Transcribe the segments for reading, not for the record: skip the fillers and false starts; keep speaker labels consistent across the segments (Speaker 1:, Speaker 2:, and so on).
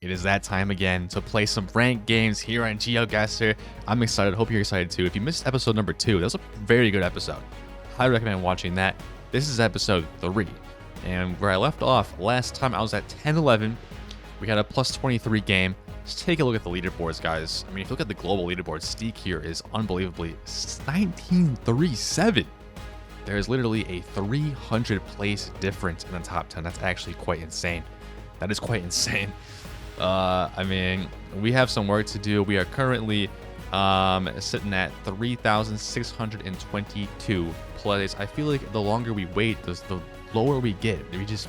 Speaker 1: It is that time again to play some ranked games here on GeoGuessr. I'm excited. Hope you're excited too. If you missed episode number 2, that was a very good episode. Highly recommend watching that. This is episode 3. And where I left off last time, I was at 10-11. We had a plus 23 game. Let's take a look at the leaderboards, guys. I mean, if you look at the global leaderboard, Steak here is unbelievably 19-3-7. There is literally a 300 place difference in the top 10. That's actually quite insane. That is quite insane. I mean, we have some work to do. We are currently sitting at 3,622 plays. I feel like the longer we wait, the lower we get.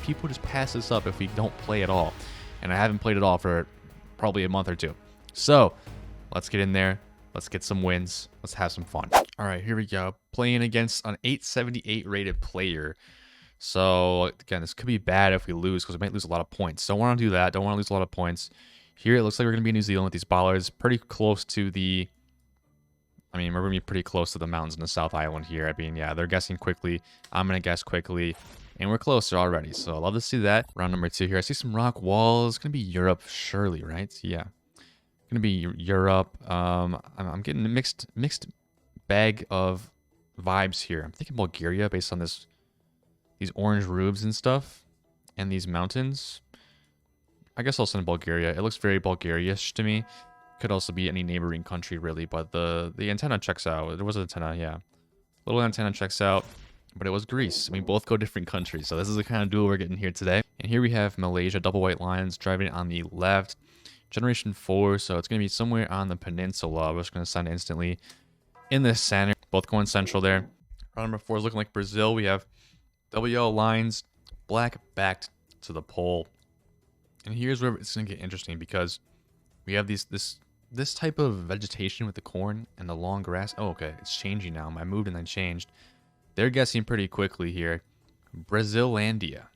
Speaker 1: People just pass us up if we don't play at all. And I haven't played at all for probably a month or two. So let's get in there. Let's get some wins. Let's have some fun. All right, here we go. Playing against an 878 rated player. So again, this could be bad if we lose because we might lose a lot of points. Don't want to do that. Don't want to lose a lot of points. Here, it looks like we're going to be in New Zealand with these bollards. Pretty close to the... I mean, we're going to be pretty close to the mountains in the South Island here. I mean, yeah, they're guessing quickly. I'm going to guess quickly. And we're closer already. So I love to see that. Round number 2 here. I see some rock walls. It's going to be Europe, surely, right? Yeah. Going to be Europe. I'm getting a mixed bag of vibes here. I'm thinking Bulgaria based on these orange roofs and stuff and these mountains. I guess I'll send Bulgaria. It looks very Bulgaria-ish to me. Could also be any neighboring country, really, but the antenna checks out. There was an antenna, yeah. Little antenna checks out, but it was Greece. We both go different countries, so this is the kind of duel we're getting here today. And here we have Malaysia, double white lines, driving on the left. Generation 4, so it's going to be somewhere on the peninsula. We're just going to send instantly in the center. Both going central there. Round number 4 is looking like Brazil. We have double yellow lines, black backed to the pole. And here's where it's going to get interesting because we have this type of vegetation with the corn and the long grass. Oh, okay. It's changing now. I moved and then changed. They're guessing pretty quickly here. Brasilandia.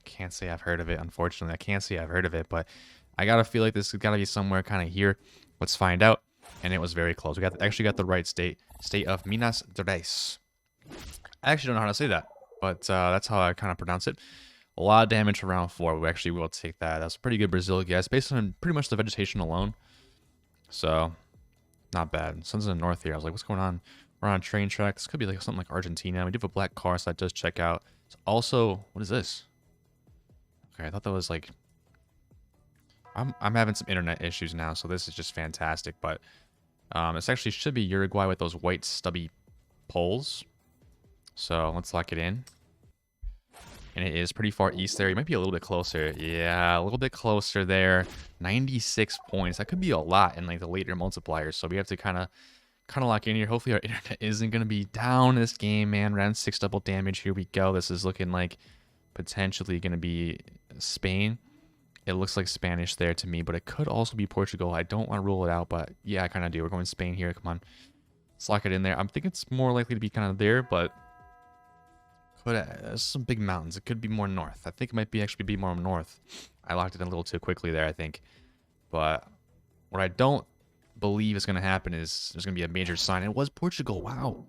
Speaker 1: Can't say I've heard of it, unfortunately. I can't say I've heard of it, but I got to feel like this has got to be somewhere kind of here. Let's find out. And it was very close. We actually got the right state. State of Minas Gerais. I actually don't know how to say that, but that's how I kind of pronounce it. A lot of damage for round 4. We actually will take that. That's a pretty good Brazil guess based on pretty much the vegetation alone. So, not bad. Sun's in the north here. I was like, what's going on? We're on a train track. This could be like something like Argentina. We do have a black car, so that does check out. It's also, what is this? Okay, I thought that was like... I'm having some internet issues now, so this is just fantastic. But this actually should be Uruguay with those white stubby poles. So let's lock it in. And it is pretty far east there. You might be a little bit closer. Yeah, a little bit closer there. 96 points. That could be a lot in like the later multipliers. So we have to kind of lock in here. Hopefully our internet isn't going to be down this game, man. Round 6 double damage. Here we go. This is looking like potentially going to be Spain. It looks like Spanish there to me, but it could also be Portugal. I don't want to rule it out, but yeah, I kind of do. We're going Spain here. Come on. Let's lock it in there. I'm thinking it's more likely to be kind of there, but there's some big mountains. It could be more north. I think it might actually be more north. I locked it in a little too quickly there, I think. But what I don't believe is going to happen is there's going to be a major sign. It was Portugal. Wow.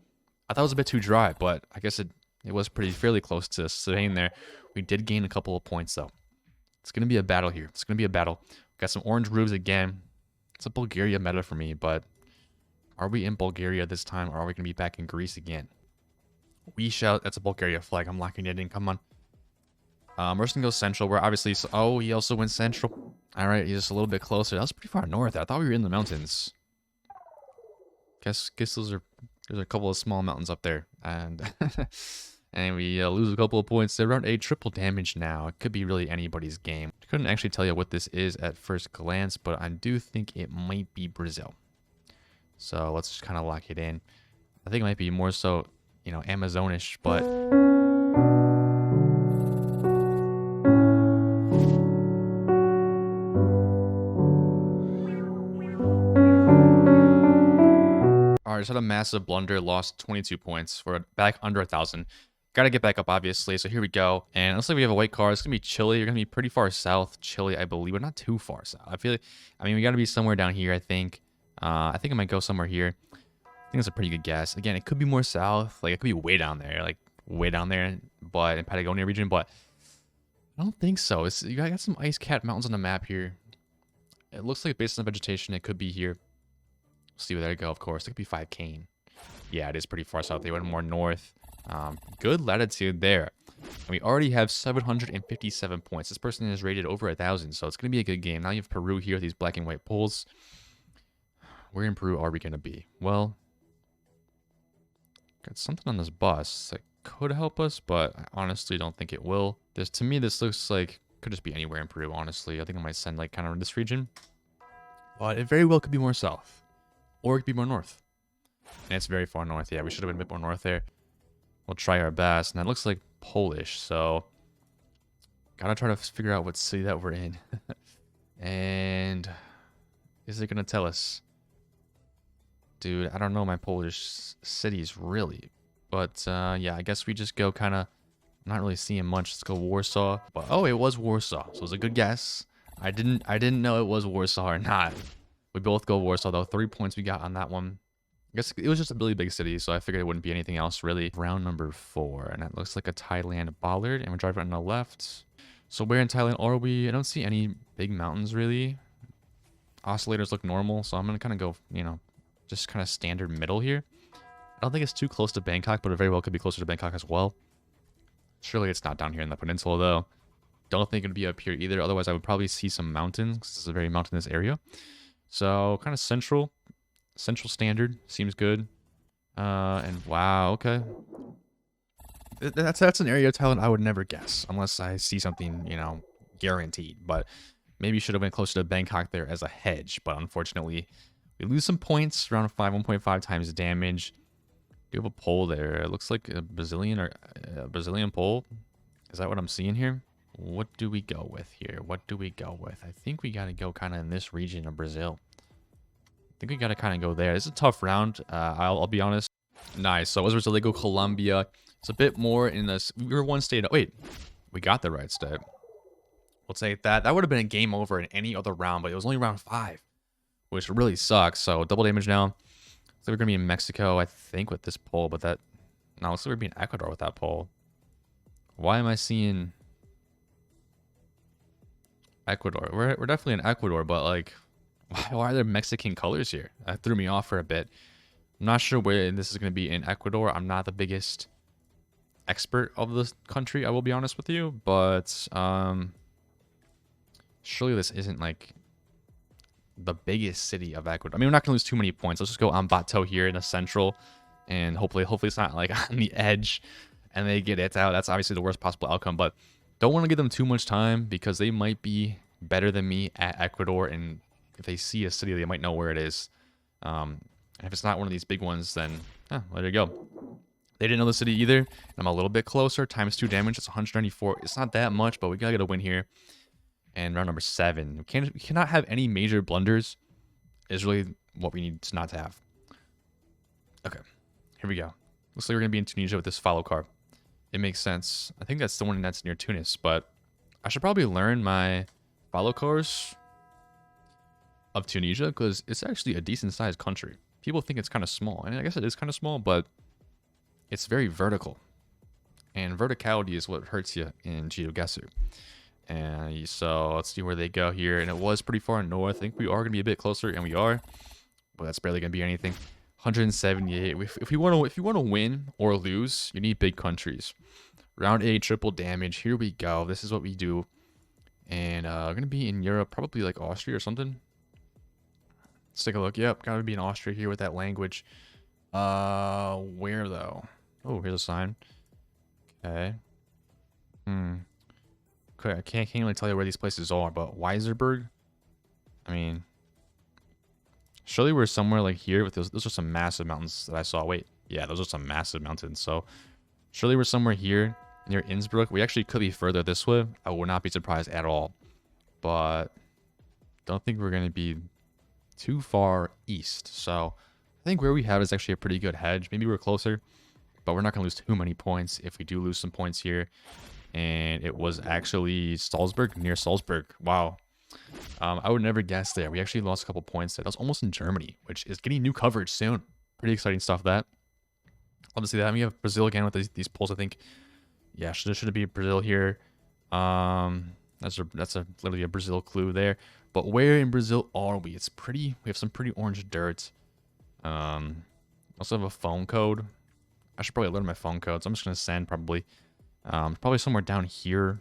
Speaker 1: I thought it was a bit too dry, but I guess it was fairly close to Spain there. We did gain a couple of points, though. It's going to be a battle here. It's going to be a battle. Got some orange roofs again. It's a Bulgaria meta for me, but are we in Bulgaria this time, or are we going to be back in Greece again? We shall. That's a Bulgaria flag. I'm locking it in. Come on. We're just going to go central. We're obviously... Oh, he also went central. All right, he's just a little bit closer. That was pretty far north. I thought we were in the mountains. Guess there's a couple of small mountains up there. And... And we lose a couple of points. They're around a triple damage now. It could be really anybody's game. I couldn't actually tell you what this is at first glance, but I do think it might be Brazil. So let's just kind of lock it in. I think it might be more so, you know, Amazonish, but... Alright, just had a massive blunder, lost 22 points. We're back under 1,000. Got to get back up, obviously. So here we go. And it looks like we have a white car. It's going to be Chile. You're going to be pretty far south. Chile, I believe, but not too far south. I feel like, I mean, we got to be somewhere down here, I think. I think I might go somewhere here. I think that's a pretty good guess. Again, it could be more south. Like, it could be way down there. Like, way down there. But in Patagonia region. But I don't think so. You got some ice-capped mountains on the map here. It looks like based on the vegetation, it could be here. See where there you go, of course. It could be 5 Kane. Yeah, it is pretty far south. They went more north. Good latitude there. And we already have 757 points. This person is rated over 1,000, so it's going to be a good game. Now you have Peru here with these black and white poles. Where in Peru are we going to be? Well, got something on this bus that could help us, but I honestly don't think it will. To me, this looks like could just be anywhere in Peru, honestly. I think I might send like kind of in this region. But it very well could be more south. Or it could be more north. And it's very far north. Yeah, we should have been a bit more north there. We'll try our best. And that looks like Polish, so gotta try to figure out what city that we're in. And is it gonna tell us? Dude, I don't know my Polish cities really. But yeah, I guess we just go kind of not really seeing much. Let's go Warsaw. But oh, it was Warsaw. So it was a good guess. I didn't know it was Warsaw or not. We both go Warsaw though. 3 points we got on that one. I guess it was just a really big city, so I figured it wouldn't be anything else really. Round number 4, and it looks like a Thailand bollard, and we're driving on the left. So where in Thailand are we? I don't see any big mountains really. Oscillators look normal, so I'm gonna kind of go, you know, just kind of standard middle here. I don't think it's too close to Bangkok, but it very well could be closer to Bangkok as well. Surely it's not down here in the peninsula though. Don't think it'd be up here either. Otherwise, I would probably see some mountains because this is a very mountainous area. So kind of central standard seems good. And wow, okay. That's an area of Thailand I would never guess unless I see something, you know, guaranteed. But maybe should have been closer to Bangkok there as a hedge. But unfortunately, we lose some points. Round 5, 1.5 times damage. We have a pole there. It looks like a Brazilian or a Brazilian pole. Is that what I'm seeing here? What do we go with here? What do we go with? I think we got to go kind of in this region of Brazil. I think we got to kind of go there. It's a tough round. I'll be honest. Nice. So it was Brazil. They go Colombia. It's a bit more in this. We were one state. Wait, we got the right state. We'll take that. That would have been a game over in any other round, but it was only round 5, which really sucks. So double damage now. So we're going to be in Mexico, I think, with this pole, but that... No, looks like we're being Ecuador with that pole. Why am I seeing Ecuador? We're definitely in Ecuador, but, like, why are there Mexican colors here? That threw me off for a bit. I'm not sure where this is going to be in Ecuador. I'm not the biggest expert of this country, I will be honest with you, but surely this isn't, like, the biggest city of Ecuador. I mean, we're not gonna lose too many points. Let's just go on Bato here in the central, and hopefully it's not like on the edge and they get it out. That's obviously the worst possible outcome, but don't want to give them too much time because they might be better than me at Ecuador, and if they see a city, they might know where it is. And if it's not one of these big ones, then there you go. They didn't know the city either, and I'm a little bit closer. -2 damage. It's 194. It's not that much, but we gotta get a win here. And round number 7. We cannot have any major blunders is really what we need to not to have. Okay, here we go. Looks like we're going to be in Tunisia with this follow car. It makes sense. I think that's the one that's near Tunis, but I should probably learn my follow cars of Tunisia because it's actually a decent sized country. People think it's kind of small, and I guess it is kind of small, but it's very vertical. And verticality is what hurts you in GeoGuessr. And so let's see where they go here. And it was pretty far north. I think we are going to be a bit closer, and we are. But that's barely going to be anything. 178. If you want to win or lose, you need big countries. Round 8, triple damage. Here we go. This is what we do. And we're going to be in Europe, probably like Austria or something. Let's take a look. Yep, got to be in Austria here with that language. Where though? Oh, here's a sign. Okay. Okay, I can't really tell you where these places are, but Weiserberg, I mean, surely we're somewhere like here with those are some massive mountains that I saw. Wait, yeah, those are some massive mountains. So surely we're somewhere here near Innsbruck. We actually could be further this way. I would not be surprised at all, but don't think we're going to be too far east. So I think where we have is actually a pretty good hedge. Maybe we're closer, but we're not going to lose too many points if we do lose some points here. And it was actually Salzburg, near Salzburg. Wow. I would never guess there. We actually lost a couple points there. That was almost in Germany, which is getting new coverage soon. Pretty exciting stuff, that. Love to see that. And we have Brazil again with these poles, I think. Yeah, should be Brazil here. That's literally a Brazil clue there. But where in Brazil are we? It's pretty. We have some pretty orange dirt. Also have a phone code. I should probably learn my phone code, so I'm just gonna send probably. Probably somewhere down here.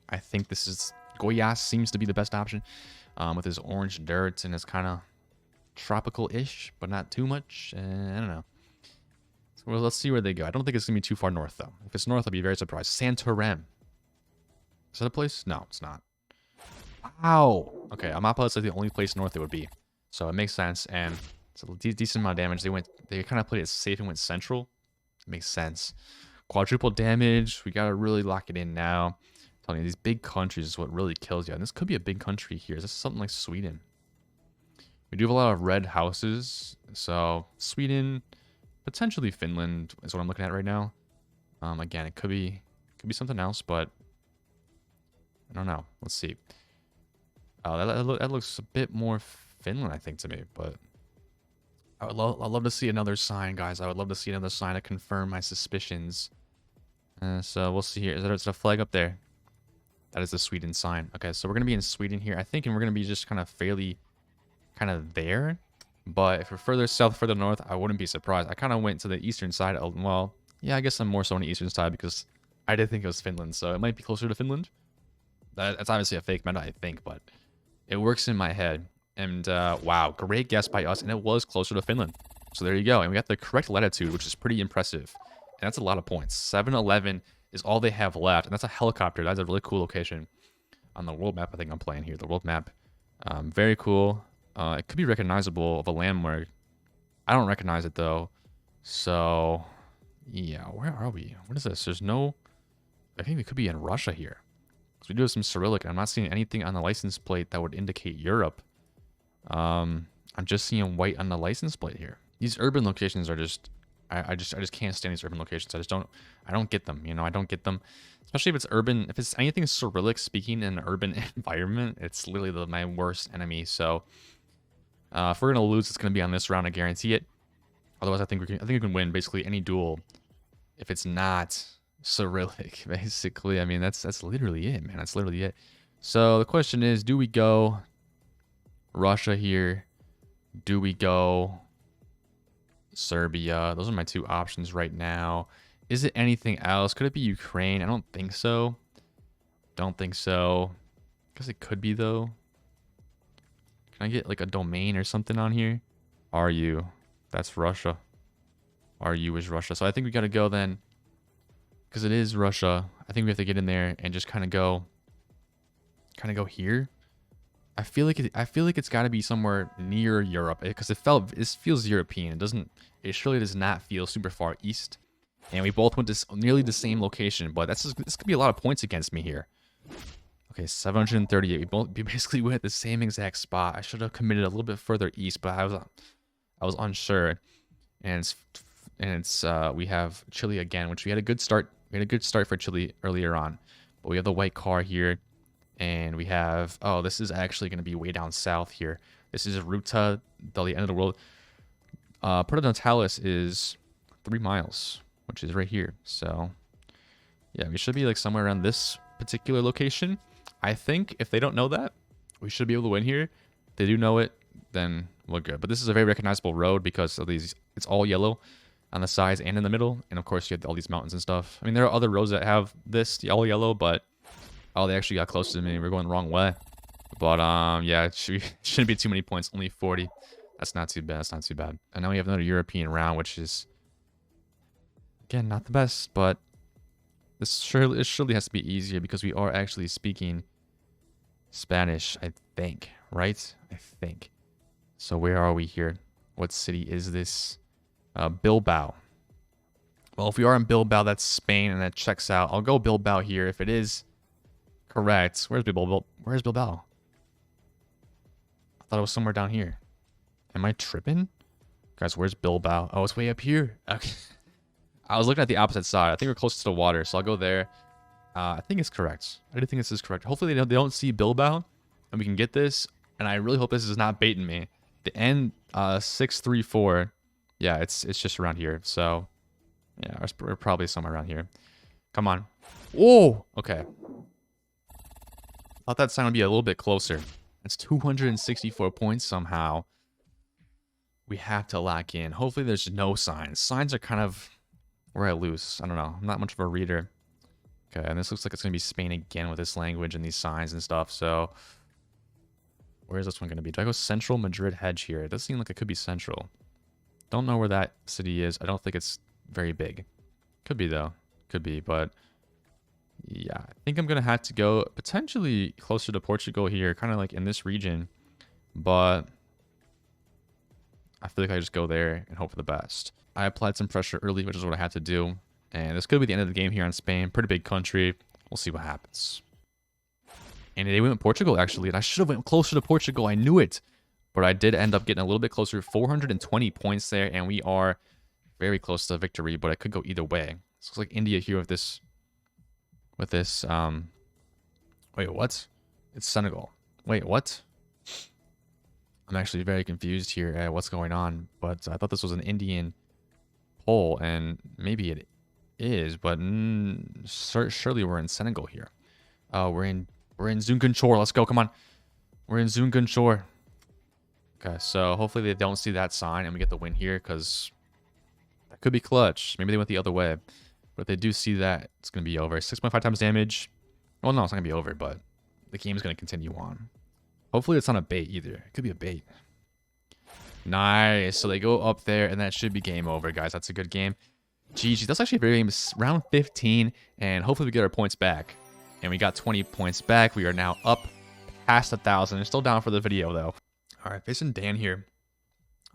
Speaker 1: I think this is Goiás seems to be the best option. With his orange dirt and it's kind of tropical-ish, but not too much. I don't know. So well, let's see where they go. I don't think it's gonna be too far north though. If it's north, I'll be very surprised. Santarém. Is that a place? No, it's not. Wow. Okay, Amapa is like the only place north it would be, so it makes sense. And it's a decent amount of damage. They kind of played it safe and went central. It makes sense. Quadruple damage. We gotta really lock it in now. I'm telling you, these big countries is what really kills you. And this could be a big country here. This is something like Sweden. We do have a lot of red houses, so Sweden, potentially Finland is what I'm looking at right now. Again, it could be something else, but I don't know. Let's see. That looks a bit more Finland, I think, to me. But I'd love to see another sign, guys. I would love to see another sign to confirm my suspicions. So we'll see here. Is there a flag up there? That is the Sweden sign. Okay, so we're gonna be in Sweden here, I think, and we're gonna be just kind of fairly, kind of there. But if we're further south, further north, I wouldn't be surprised. I kind of went to the eastern side. Well, yeah, I guess I'm more so on the eastern side because I did think it was Finland, so it might be closer to Finland. That's obviously a fake meta, I think, but it works in my head. And wow, great guess by us, and it was closer to Finland. So there you go, and we got the correct latitude, which is pretty impressive. And that's a lot of points. 711 is all they have left, and that's a helicopter. That's a really cool location on the world map. I think I'm playing here, the world map. Very cool. It could be recognizable of a landmark. I don't recognize it though. So yeah, where are we? What is this? There's no. I think we could be in Russia here. So we do have some Cyrillic, and I'm not seeing anything on the license plate that would indicate Europe. I'm just seeing white on the license plate here. These urban locations are just, I just can't stand these urban locations. I don't get them. You know, I don't get them, especially if it's urban. If it's anything Cyrillic speaking in an urban environment, it's literally my worst enemy. So if we're gonna lose, it's gonna be on this round. I guarantee it. Otherwise, I think we can win basically any duel if it's not Cyrillic. Basically, I mean that's literally it, man. That's literally it. So the question is, do we go Russia here? Do we go Serbia? Those are my two options right now. Is it anything else? Could it be Ukraine? I don't think so. Don't think so. Because it could be though. Can I get like a domain or something on here? RU. That's Russia. RU is Russia. So I think we gotta go then. Because it is Russia. I think we have to get in there and just kind of go here. I feel like it's got to be somewhere near Europe because it feels European. It surely does not feel super far east. And we both went to nearly the same location, but this could be a lot of points against me here. Okay, 738. We basically went at the same exact spot. I should have committed a little bit further east, but I was unsure. And we have Chile again, which we had a good start. We had a good start for Chile earlier on, but we have the white car here. And we have, oh, this is actually going to be way down south here. This is Ruta, the end of the world. Puerto Natales is 3 miles, which is right here. So, yeah, we should be like somewhere around this particular location. I think if they don't know that, we should be able to win here. If they do know it, then we're good. But this is a very recognizable road because of these. It's all yellow on the sides and in the middle. And, of course, you have all these mountains and stuff. I mean, there are other roads that have this all yellow, but... Oh, they actually got close to me. We're going the wrong way. But, yeah, it shouldn't be too many points. Only 40. That's not too bad. That's not too bad. And now we have another European round, which is, again, not the best. But it surely has to be easier because we are actually speaking Spanish, I think. Right? I think. So where are we here? What city is this? Bilbao. Well, if we are in Bilbao, that's Spain, and that checks out. I'll go Bilbao here. If it is... correct. Where's Bilbao? Where's Bilbao? I thought it was somewhere down here. Am I tripping? Guys, where's Bilbao? Oh, it's way up here. Okay. I was looking at the opposite side. I think we're close to the water, so I'll go there. I think it's correct. I do think this is correct. Hopefully they don't see Bilbao, and we can get this. And I really hope this is not baiting me. The end 634. Yeah, it's just around here. So yeah, we're probably somewhere around here. Come on. Oh, okay. Thought that sign would be a little bit closer. It's 264 points somehow. We have to lock in. Hopefully there's no signs. Signs are kind of where I lose. I don't know. I'm not much of a reader. Okay, and this looks like it's going to be Spain again with this language and these signs and stuff. So where is this one going to be? Do I go Central Madrid Hedge here? It does seem like it could be Central. Don't know where that city is. I don't think it's very big. Could be, though. Could be, but yeah. I think I'm going to have to go potentially closer to Portugal here, kind of like in this region. But I feel like I just go there and hope for the best. I applied some pressure early, which is what I had to do. And this could be the end of the game here on Spain. Pretty big country. We'll see what happens. And they went with Portugal, actually. And I should have went closer to Portugal. I knew it. But I did end up getting a little bit closer. 420 points there. And we are very close to victory. But it could go either way. This looks like India here with this. Wait, what? It's Senegal. Wait, what? I'm actually very confused here at what's going on. But I thought this was an Indian poll. And maybe it is. But surely we're in Senegal here. We're in Zunganchor. Let's go. Come on. We're in Zunganchor. Okay, so hopefully they don't see that sign and we get the win here because that could be clutch. Maybe they went the other way. But if they do see that, it's going to be over. 6.5 times damage. Well, no, it's not going to be over, but the game is going to continue on. Hopefully it's not a bait either. It could be a bait. Nice. So they go up there and that should be game over, guys. That's a good game. GG. That's actually a very game. Round 15 and hopefully we get our points back. And we got 20 points back. We are now up past 1,000. It's still down for the video, though. All right, facing Dan here.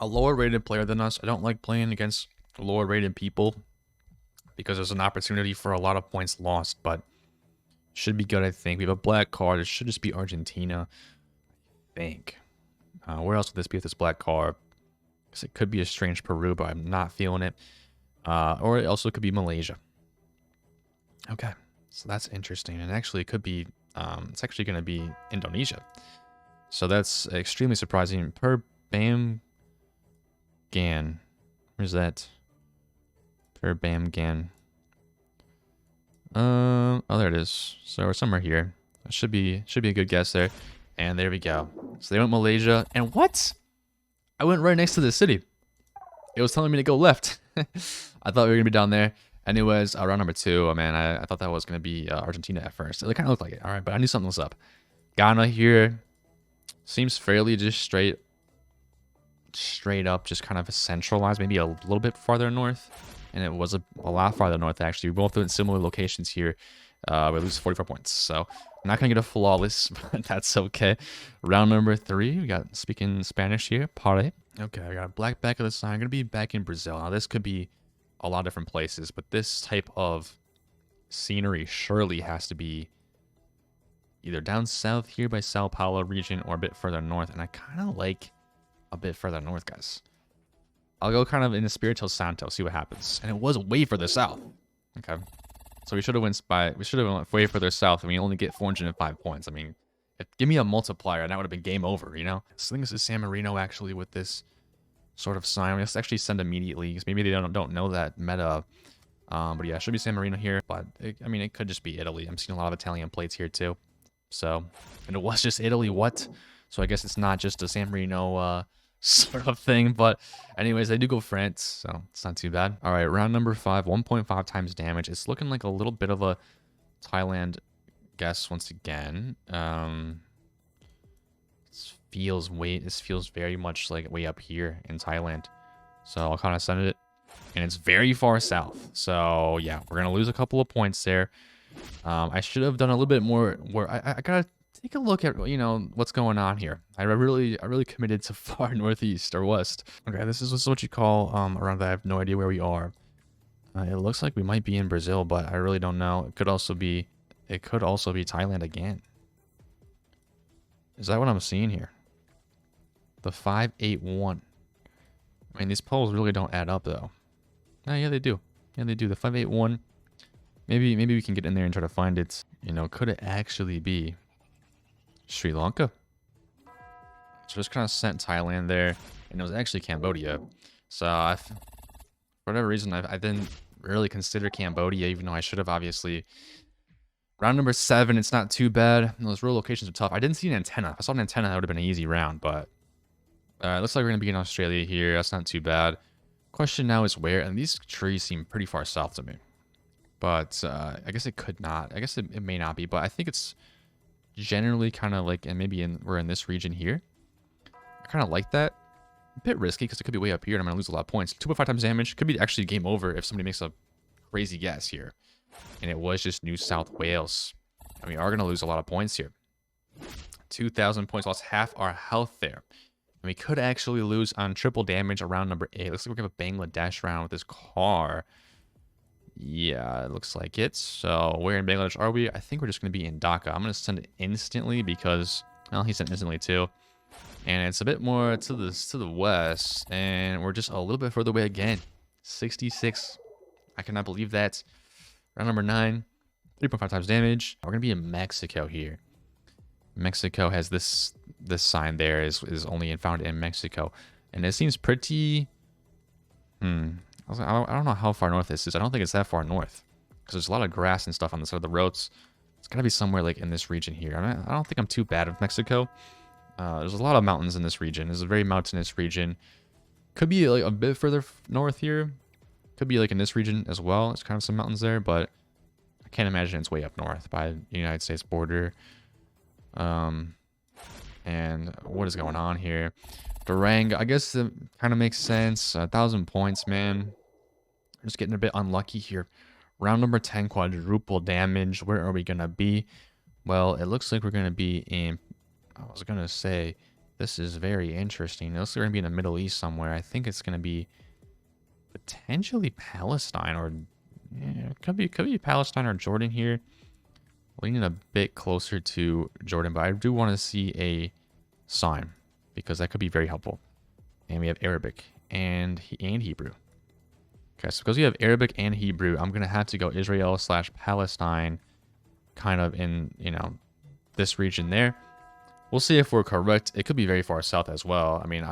Speaker 1: A lower-rated player than us. I don't like playing against lower-rated people because there's an opportunity for a lot of points lost, but should be good, I think. We have a black card. It should just be Argentina, I think. Where else would this be with this black card? Because it could be a strange Peru, but I'm not feeling it. Or it also could be Malaysia. Okay. So that's interesting. And actually it could be, it's actually going to be Indonesia. So that's extremely surprising. Per Bam Gan. Where's that? Per Bam Gan. Oh, there it is. So we're somewhere here. That should be a good guess there. And there we go. So they went Malaysia. And what? I went right next to the city. It was telling me to go left. I thought we were going to be down there. Anyways, round number 2. Oh, man, I thought that was going to be Argentina at first. It kind of looked like it. All right, but I knew something was up. Ghana here seems fairly just straight up, just kind of centralized, maybe a little bit farther north. And it was a lot farther north, actually. We both went similar locations here. We lose 44 points. So I'm not going to get a flawless, but that's okay. Round number 3. We got speaking Spanish here. Pare. Okay, I got a black back of the sign. I'm going to be back in Brazil. Now, this could be a lot of different places, but this type of scenery surely has to be either down south here by Sao Paulo region or a bit further north. And I kind of like a bit further north, guys. I'll go kind of in Espírito Santo, see what happens. And it was way further south. Okay. So we should have went way further south and we only get 405 points. I mean, give me a multiplier and that would have been game over, you know? So I think this is San Marino actually with this sort of sign. Let's actually send immediately because maybe they don't know that meta. But yeah, it should be San Marino here. But I mean, it could just be Italy. I'm seeing a lot of Italian plates here too. So, and it was just Italy. What? So I guess it's not just a San Marino sort of thing. But anyways, they do go France, so it's not too bad. All right, round number 5, 1.5 times damage. It's looking like a little bit of a Thailand guess once again. This feels very much like way up here in Thailand. So I'll kind of send it. And it's very far south. So yeah, we're going to lose a couple of points there. I should have done a little bit more where I got to take a look at, you know, what's going on here. I really committed to far northeast or west. Okay, this is what you call around that. I have no idea where we are. It looks like we might be in Brazil, but I really don't know. It could also be Thailand again. Is that what I'm seeing here? The 581. I mean, these polls really don't add up, though. Oh, yeah, they do. Yeah, they do. The 581. Maybe we can get in there and try to find it. You know, could it actually be Sri Lanka? So just kind of sent Thailand there, and it was actually Cambodia. So for whatever reason, I didn't really consider Cambodia, even though I should have, obviously. Round number 7, it's not too bad. Those rural locations are tough. I didn't see an antenna. If I saw an antenna, that would have been an easy round, but looks like we're going to be in Australia here. That's not too bad. Question now is where, and these trees seem pretty far south to me. But I guess it could not. I guess it may not be, but I think it's generally kind of like, and maybe we're in this region here. I kind of like that. A bit risky because it could be way up here and I'm going to lose a lot of points. 2.5 times damage. Could be actually game over if somebody makes a crazy guess here. And it was just New South Wales. And we are going to lose a lot of points here. 2,000 points, lost half our health there. And we could actually lose on triple damage around number 8. Looks like we're going to have a Bangladesh round with this car. Yeah, it looks like it. So where in Bangladesh are we? I think we're just going to be in Dhaka. I'm going to send it instantly because, well, he sent instantly too. And it's a bit more to the west. And we're just a little bit further away again. 66. I cannot believe that. Round number 9. 3.5 times damage. We're going to be in Mexico here. Mexico has this sign there is only found in Mexico. And it seems pretty... I don't know how far north this is. I don't think it's that far north. Because there's a lot of grass and stuff on the side of the roads. It's got to be somewhere like in this region here. I don't think I'm too bad of Mexico. There's a lot of mountains in this region. It's a very mountainous region. Could be like a bit further north here. Could be like in this region as well. There's kind of some mountains there, but I can't imagine it's way up north by the United States border. And what is going on here? Durango, I guess it kind of makes sense. 1,000 points, man. Just getting a bit unlucky here. Round number 10, quadruple damage. Where are we going to be? Well, it looks like we're going to be in... I was going to say, this is very interesting. It looks like we're going to be in the Middle East somewhere. I think it's going to be potentially Palestine or... Yeah, it could be Palestine or Jordan here. Leaning a bit closer to Jordan, but I do want to see a sign because that could be very helpful. And we have Arabic and Hebrew. Okay, so because we have Arabic and Hebrew, I'm going to have to go Israel/Palestine kind of in, this region there. We'll see if we're correct. It could be very far south as well. I mean,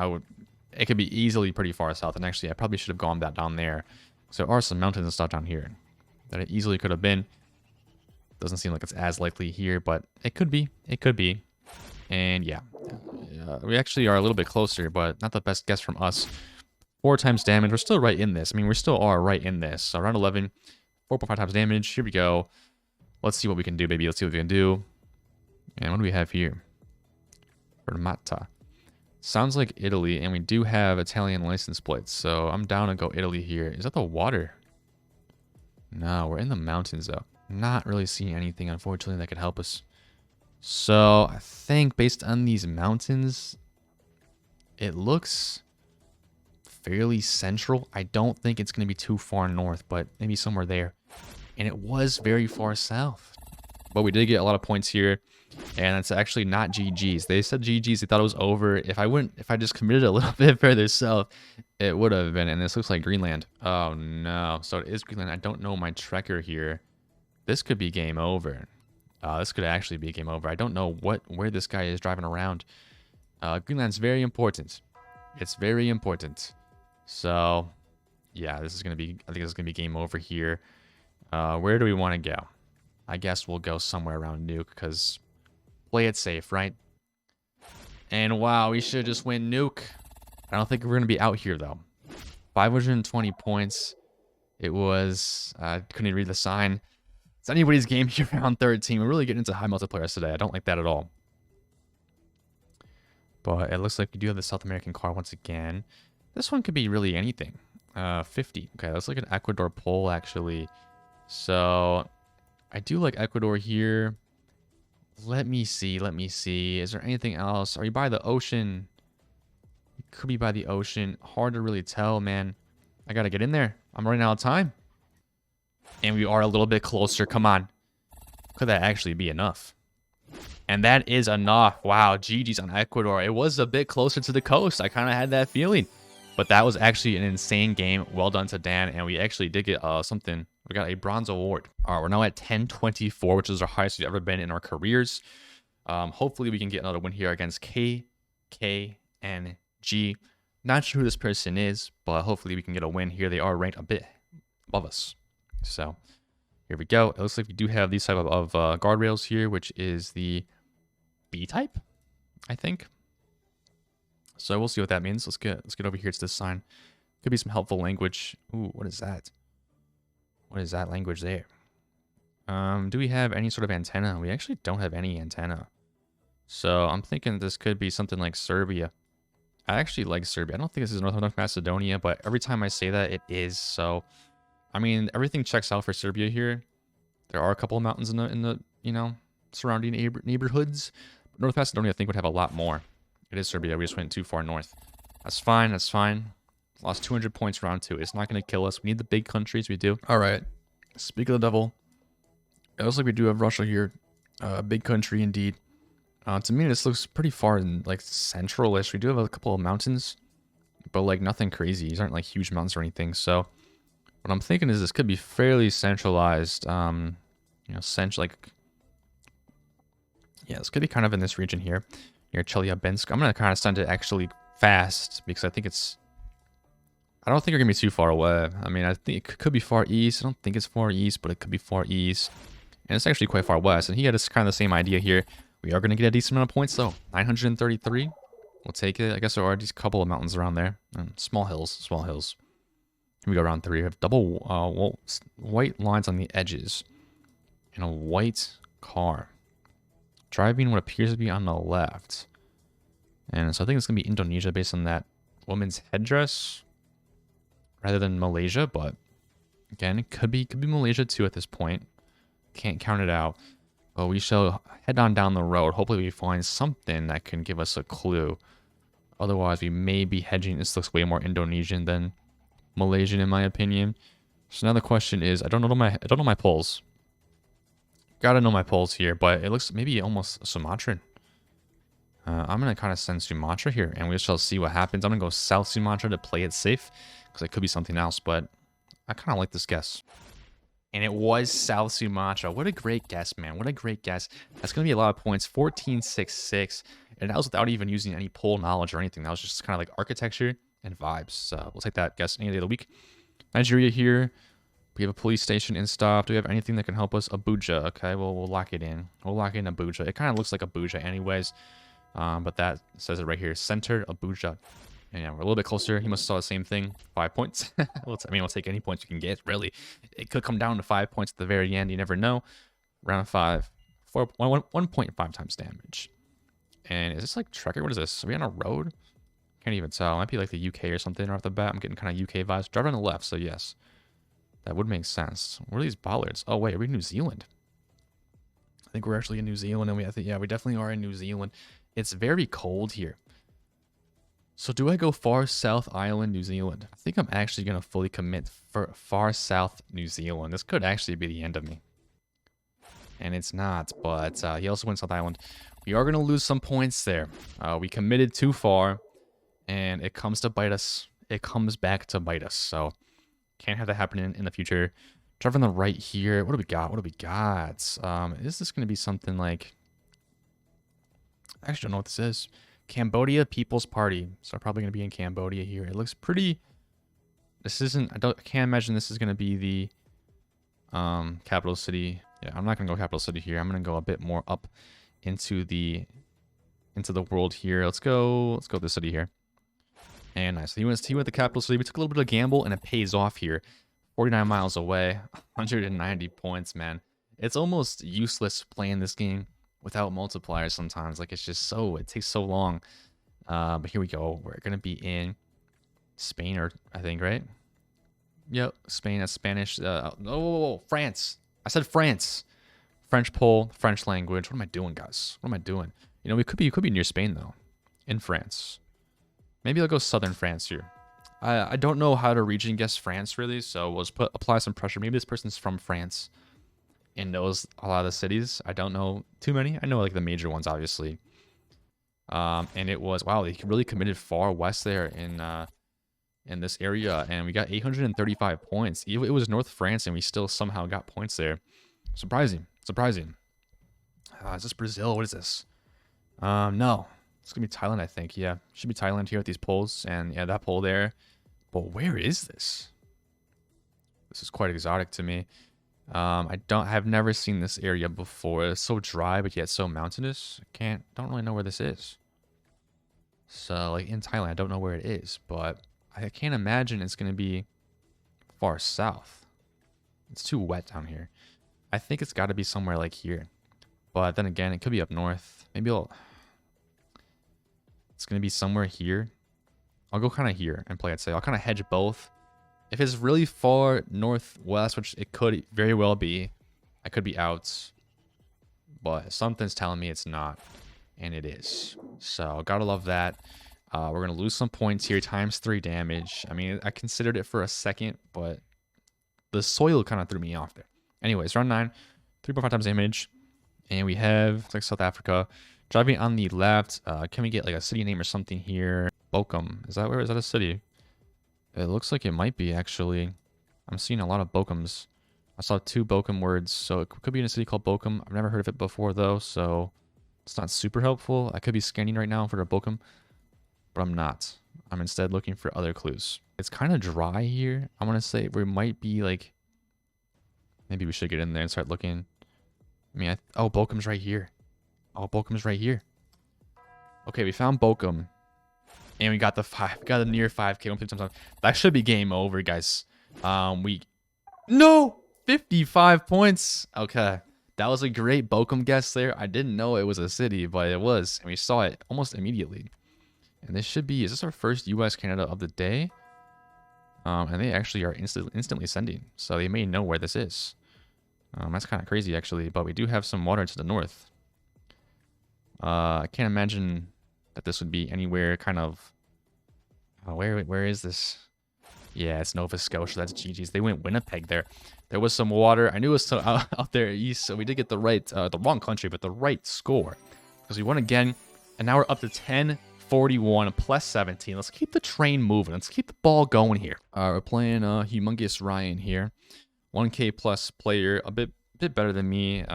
Speaker 1: it could be easily pretty far south. And actually, I probably should have gone down there. So there are some mountains and stuff down here that it easily could have been. Doesn't seem like it's as likely here, but it could be. It could be. And yeah, we actually are a little bit closer, but not the best guess from us. 4 times damage. We're still right in this. I mean, we still are right in this. So round 11, 4.5 times damage. Here we go. Let's see what we can do, baby. Let's see what we can do. And what do we have here? Fermata. Sounds like Italy, and we do have Italian license plates. So I'm down to go Italy here. Is that the water? No, we're in the mountains, though. Not really seeing anything, unfortunately, that could help us. So I think based on these mountains, it looks fairly central. I don't think it's going to be too far north, but maybe somewhere there. And it was very far south. But we did get a lot of points here. And it's actually not GG's. They said GG's. They thought it was over. If I just committed a little bit further south, it would have been. And this looks like Greenland. Oh no. So it is Greenland. I don't know my trekker here. This could be game over. This could actually be game over. I don't know where this guy is driving around. Greenland's very important. It's very important. So, yeah, this is gonna be. I think this is gonna be game over here. Where do we want to go? I guess we'll go somewhere around Nuke because play it safe, right? And wow, we should just win Nuke. I don't think we're gonna be out here though. 520 points. It was. Couldn't even read the sign. It's anybody's game here round 13. We're really getting into high multiplayer today. I don't like that at all. But it looks like we do have the South American car once again. This one could be really anything. 50. Okay, let's look at Ecuador poll actually. So I do like Ecuador here. Let me see. Is there anything else? Are you by the ocean? You could be by the ocean. Hard to really tell, man. I gotta get in there. I'm running out of time. And we are a little bit closer. Come on. Could that actually be enough? And that is enough. Wow, GG's on Ecuador. It was a bit closer to the coast. I kind of had that feeling. But that was actually an insane game. Well done to Dan. And we actually did get something. We got a bronze award. All right, we're now at 1024, which is our highest we've ever been in our careers. Hopefully we can get another win here against KKNG. Not sure who this person is, but hopefully we can get a win here. They are ranked a bit above us. So Here we go. It looks like we do have these type of guardrails here, which is the B type, I think. So we'll see what that means. Let's get over here to this sign. Could be some helpful language. Ooh, what is that? What is that language there? Do we have any sort of antenna? We actually don't have any antenna. So I'm thinking this could be something like Serbia. I actually like Serbia. I don't think this is North Macedonia, but every time I say that, it is. So, I mean, everything checks out for Serbia here. There are a couple of mountains in the you know, surrounding neighborhoods. But North Macedonia, I think, would have a lot more. It is Serbia. We just went too far north. That's fine. That's fine. Lost 200 points round 2. It's not going to kill us. We need the big countries. We do. All right. Speak of the devil. It looks like we do have Russia here. Big country indeed. To me, this looks pretty far in, like, central-ish. We do have a couple of mountains, but, like, nothing crazy. These aren't, like, huge mountains or anything. So, what I'm thinking is this could be fairly centralized. You know, yeah, this could be kind of in this region here, near Chelyabinsk. I'm going to kind of send it actually fast, because I think it's... I don't think we're going to be too far away. I mean, I think it could be far east. I don't think it's far east, but it could be far east. And it's actually quite far west. And he had kind of the same idea here. We are going to get a decent amount of points, though. 933. We'll take it. I guess there are these couple of mountains around there. And small hills. Small hills. Here we go, round 3. We have double white lines on the edges. And a white car. Driving what appears to be on the left. And so I think it's going to be Indonesia based on that woman's headdress. Rather than Malaysia, but again, it could be Malaysia too at this point. Can't count it out. But we shall head on down the road. Hopefully we find something that can give us a clue. Otherwise, we may be hedging. This looks way more Indonesian than Malaysian, in my opinion. So now the question is, I don't know my polls. Gotta know my polls here, but it looks maybe almost Sumatran. I'm gonna kind of send Sumatra here, and we shall see what happens. I'm gonna go South Sumatra to play it safe, because it could be something else, but I kind of like this guess. And it was South Sumatra. What a great guess, man. What a great guess. That's going to be a lot of points. 1466. And that was without even using any poll knowledge or anything. That was just kind of like architecture and vibes. So we'll take that guess any day of the week. Nigeria here. We have a police station in stop. Do we have anything that can help us? Abuja. Okay, well, we'll lock it in. We'll lock in Abuja. It kind of looks like Abuja anyways. But that says it right here. Center Abuja. And yeah, we're a little bit closer. He must have saw the same thing. 5 points. I mean, we'll take any points you can get, really. It could come down to 5 points at the very end. You never know. Round 5. 1.5 times damage. And is this like Trekker? What is this? Are we on a road? Can't even tell. It might be like the UK or something right off the bat. I'm getting kind of UK vibes. Drive on the left, so yes. That would make sense. What are these bollards? Oh, wait. Are we in New Zealand? I think we're actually in New Zealand. And yeah, we definitely are in New Zealand. It's very cold here. So do I go far south island, New Zealand? I think I'm actually going to fully commit for far south New Zealand. This could actually be the end of me. And it's not, but he also went South Island. We are going to lose some points there. We committed too far, and it comes to bite us. It comes back to bite us. So can't have that happen in the future. Drive on the right here. What do we got? What do we got? Is this going to be something like... I actually don't know what this is. Cambodia People's Party. So probably going to be in Cambodia here. It looks pretty... This isn't... I can't imagine this is going to be the capital city. Yeah, I'm not going to go capital city here. I'm going to go a bit more up into the world here. Let's go this city here. And nice. So he went the capital city. We took a little bit of a gamble, and it pays off here. 49 miles away. 190 points, man. It's almost useless playing this game without multipliers sometimes. Like, it's just so... It takes so long. But here we go. We're going to be in Spain, or I think, right? Yep, Spain. That's Spanish. France. I said France. French poll, French language. What am I doing, guys? What am I doing? You know, we could be near Spain, though. In France. Maybe I'll go southern France here. I don't know how to region guess France, really, so we'll just apply some pressure. Maybe this person's from France and knows a lot of the cities. I don't know too many. I know, like, the major ones, obviously. And it was... Wow, they really committed far west there in this area, and we got 835 points. It was North France, and we still somehow got points there. Surprising. Is this Brazil? What is this? No. It's gonna be Thailand, I think. Yeah, should be Thailand here with these poles, and yeah, that pole there. But where is this? This is quite exotic to me. I've never seen this area before. It's so dry, but yet so mountainous. Don't really know where this is. So, like in Thailand, I don't know where it is, but I can't imagine it's going to be far south. It's too wet down here. I think it's got to be somewhere like here. But then again, it could be up north. It's going to be somewhere here. I'll go kind of here and play it safe. I'll kind of hedge both. If it's really far northwest, which it could very well be, I could be out. But something's telling me it's not. And it is. So, gotta love that. We're going to lose some points here. ×3 damage. I mean, I considered it for a second, but the soil kind of threw me off there. Anyways, round 9. 3.5 times damage. And we have like South Africa. Driving on the left. Can we get like a city name or something here? Bochum. Is that a city? It looks like it might be, actually. I'm seeing a lot of Bochums. I saw 2 Bochum words, so it could be in a city called Bochum. I've never heard of it before, though, so it's not super helpful. I could be scanning right now for a Bochum, but I'm not. I'm instead looking for other clues. It's kind of dry here. I want to say we might be, like... Maybe we should get in there and start looking. I mean, oh, Bochum's right here. Oh, Bochum's right here. Okay, we found Bochum. And we got the near 5K. That should be game over, guys. No! 55 points. Okay. That was a great Bochum guess there. I didn't know it was a city, but it was. And we saw it almost immediately. And this should be... Is this our first US-Canada of the day? And they actually are instantly sending. So they may know where this is. That's kind of crazy, actually. But we do have some water to the north. I can't imagine that this would be anywhere kind of... where is this? Yeah, it's Nova Scotia. That's GG's. They went Winnipeg there. There was some water. I knew it was out there east, so we did get the wrong country, but the right score. Because we won again, and now we're up to 1041 plus 17. Let's keep the train moving. Let's keep the ball going here. We're playing Humongous Ryan here. 1K plus player, a bit better than me.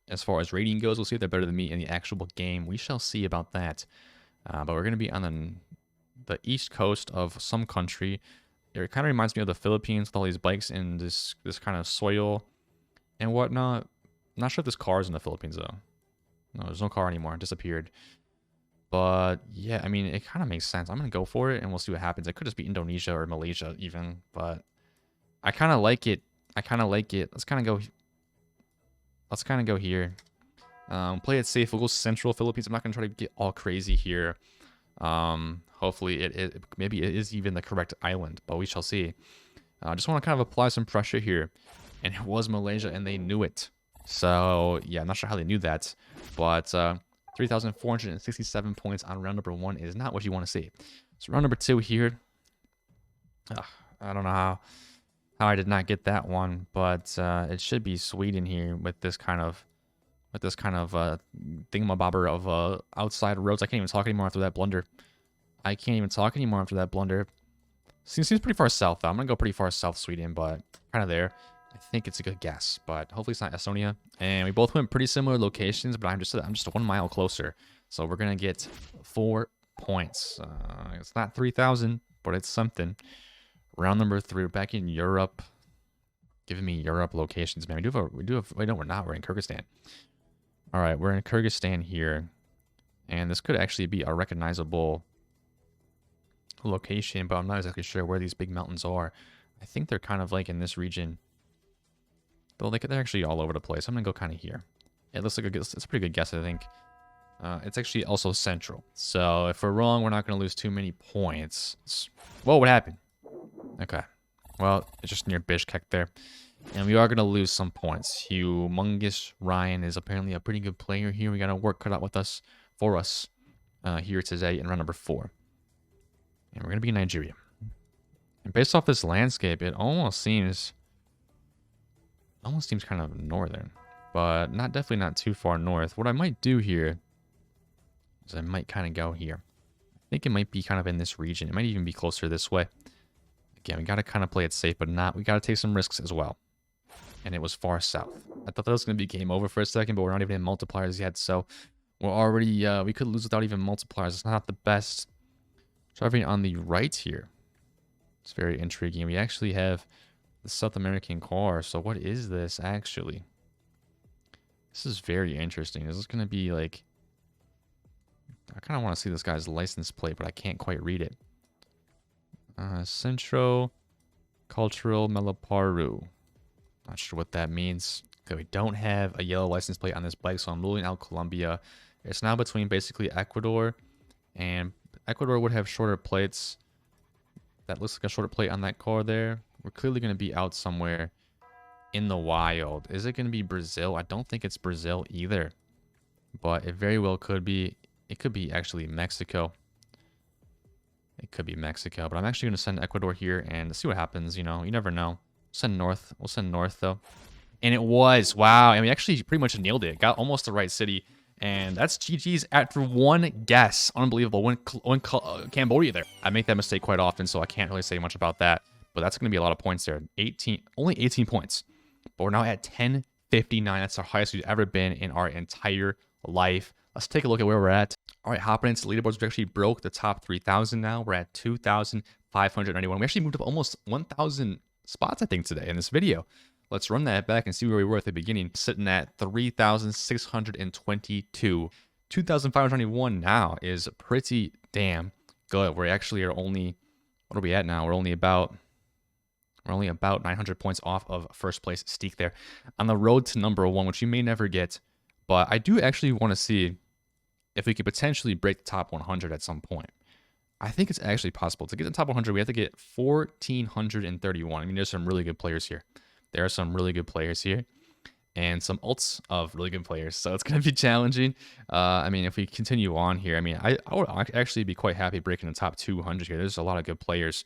Speaker 1: As far as rating goes, we'll see if they're better than me in the actual game. We shall see about that. But we're going to be on the east coast of some country. It kind of reminds me of the Philippines with all these bikes and this kind of soil and whatnot. I'm not sure if there's cars in the Philippines, though. No, there's no car anymore. It disappeared. But, yeah, I mean, it kind of makes sense. I'm going to go for it, and we'll see what happens. It could just be Indonesia or Malaysia, even. But I kind of like it. Let's kind of go here. Play it safe. We'll go Central Philippines. I'm not going to try to get all crazy here. Hopefully maybe it is even the correct island, but we shall see. I just want to kind of apply some pressure here. And it was Malaysia, and they knew it. So, yeah, I'm not sure how they knew that. But 3,467 points on round number 1 is not what you want to see. So round number 2 here. I don't know how I did not get that one, but it should be Sweden here with this kind of thingamabobber of outside roads. I can't even talk anymore after that blunder. Seems pretty far south, though. I'm going to go pretty far south Sweden, but kind of there. I think it's a good guess, but hopefully it's not Estonia. And we both went pretty similar locations, but I'm just 1 mile closer. So we're going to get 4 points. It's not 3,000, but it's something. Round number 3, we're back in Europe. Giving me Europe locations, man. Wait, no, we're not. We're in Kyrgyzstan. All right, we're in Kyrgyzstan here. And this could actually be a recognizable location, but I'm not exactly sure where these big mountains are. I think they're kind of like in this region. Though they're actually all over the place. I'm going to go kind of here. It looks like it's a pretty good guess, I think. It's actually also central. So if we're wrong, we're not going to lose too many points. Whoa, what happened? Okay. Well, it's just near Bishkek there. And we are going to lose some points. Humongous Ryan is apparently a pretty good player here. We got to work cut out for us here today in round number 4. And we're going to be in Nigeria. And based off this landscape, it almost seems kind of northern. But definitely not too far north. What I might do here is I might kind of go here. I think it might be kind of in this region. It might even be closer this way. Again, we got to kind of play it safe, but we got to take some risks as well. And it was far south. I thought that was going to be game over for a second, but we're not even in multipliers yet. So we're already, we could lose without even multipliers. It's not the best. Driving on the right here. It's very intriguing. We actually have the South American car. So what is this actually? This is very interesting. Is this going to be like... I kind of want to see this guy's license plate, but I can't quite read it. Centro Cultural Melaparu. Not sure what that means. Okay, we don't have a yellow license plate on this bike, so I'm ruling out Colombia. It's now between basically Ecuador, and Ecuador would have shorter plates. That looks like a shorter plate on that car there. We're clearly going to be out somewhere in the wild. Is it going to be Brazil? I don't think it's Brazil either, but it very well could be. It could be actually Mexico. It could be Mexico, but I'm actually going to send Ecuador here and see what happens. You know, you never know. Send north. We'll send north though. And it was, wow. And we actually pretty much nailed it. Got almost the right city. And that's GG's after one guess. Unbelievable. One Cambodia there. I make that mistake quite often, so I can't really say much about that. But that's going to be a lot of points there. Only 18 points. But we're now at 1059. That's our highest we've ever been in our entire life. Let's take a look at where we're at. All right, hopping into the leaderboards. We actually broke the top 3,000 now. We're at 2,591. We actually moved up almost 1,000 spots, I think, today in this video. Let's run that back and see where we were at the beginning. Sitting at 3,622. 2,591 now is pretty damn good. We actually are only, what are we at now? We're only about 900 points off of first place Steak there. On the road to number 1, which you may never get. But I do actually want to see if we could potentially break the top 100 at some point. I think it's actually possible. To get the top 100, we have to get 1,431. I mean, there's some really good players here. There are some really good players here. And some ults of really good players. So it's going to be challenging. I mean, if we continue on here, I mean, I would actually be quite happy breaking the top 200 here. There's a lot of good players.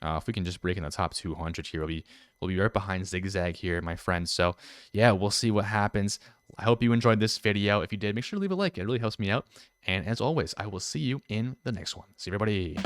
Speaker 1: If we can just break in the top 200 here, we'll be right behind Zigzag here, my friend. So, yeah, we'll see what happens. I hope you enjoyed this video. If you did, make sure to leave a like. It really helps me out. And as always, I will see you in the next one. See you, everybody.